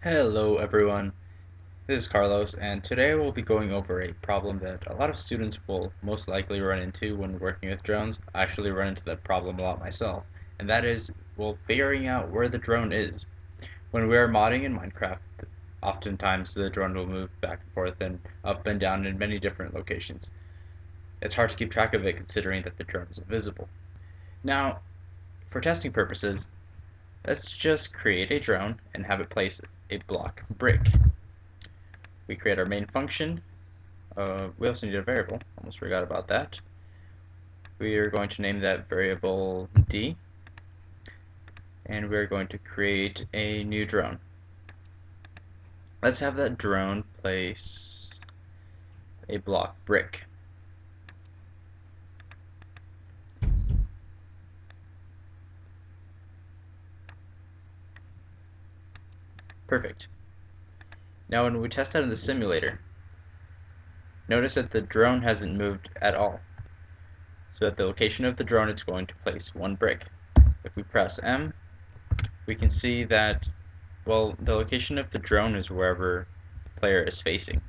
Hello everyone, this is Carlos, and today we'll be going over a problem that a lot of students will most likely run into when working with drones. I actually run into that problem a lot myself, and that is, well, figuring out where the drone is. When we are modding in Minecraft, oftentimes the drone will move back and forth and up and down in many different locations. It's hard to keep track of it considering that the drone is invisible. Now, for testing purposes, let's just create a drone and have it place a block brick. We create our main function. We also need a variable. Almost forgot about that. We are going to name that variable D, and we're going to create a new drone. Let's have that drone place a block brick. Perfect. Now when we test that in the simulator, notice that the drone hasn't moved at all. So at the location of the drone, it's going to place one brick. If we press M, we can see that, well, the location of the drone is wherever the player is facing,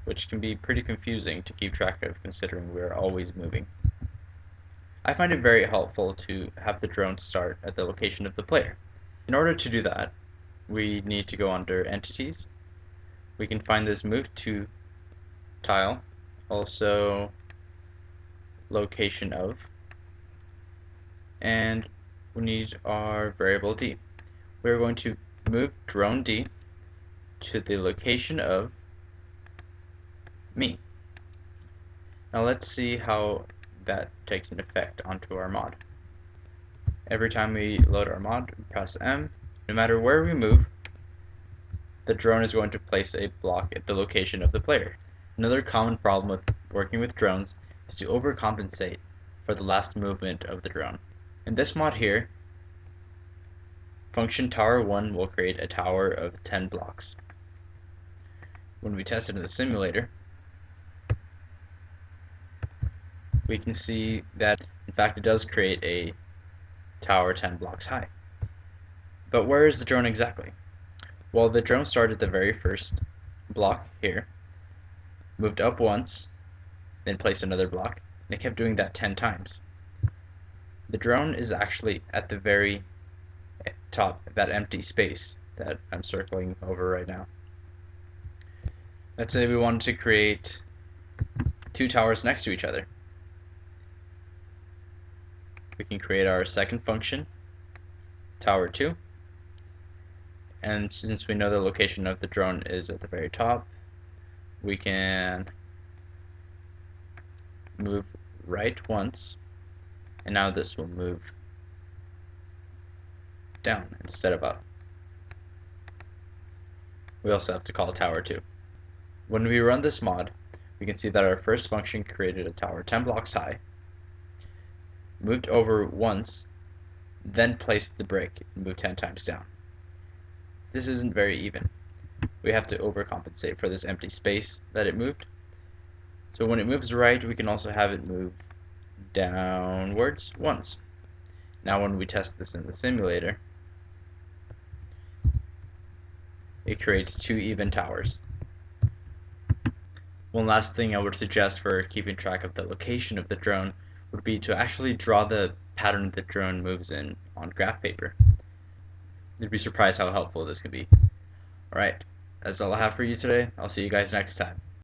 which can be pretty confusing to keep track of considering we're always moving. I find it very helpful to have the drone start at the location of the player. In order to do that, we need to go under Entities. We can find this Move To tile, also Location Of, and we need our variable D. We're going to move drone D to the location of me. Now let's see how that takes an effect onto our mod. Every time we load our mod, press M, no matter where we move, the drone is going to place a block at the location of the player. Another common problem with working with drones is to overcompensate for the last movement of the drone. In this mod here, function tower1 will create a tower of 10 blocks. When we test it in the simulator, we can see that in fact it does create a tower 10 blocks high. But where is the drone exactly? Well, the drone started at the very first block here, moved up once, then placed another block, and it kept doing that 10 times. The drone is actually at the very top, that empty space that I'm circling over right now. Let's say we wanted to create two towers next to each other. We can create our second function, tower 2, and since we know the location of the drone is at the very top, we can move right once, and now this will move down instead of up. We also have to call tower 2. When we run this mod, we can see that our first function created a tower 10 blocks high, moved over once, then placed the brick and moved 10 times down. This isn't very even. We have to overcompensate for this empty space that it moved. So when it moves right, we can also have it move downwards once. Now when we test this in the simulator, it creates two even towers. One last thing I would suggest for keeping track of the location of the drone would be to actually draw the pattern the drone moves in on graph paper. You'd be surprised how helpful this can be. Alright, that's all I have for you today. I'll see you guys next time.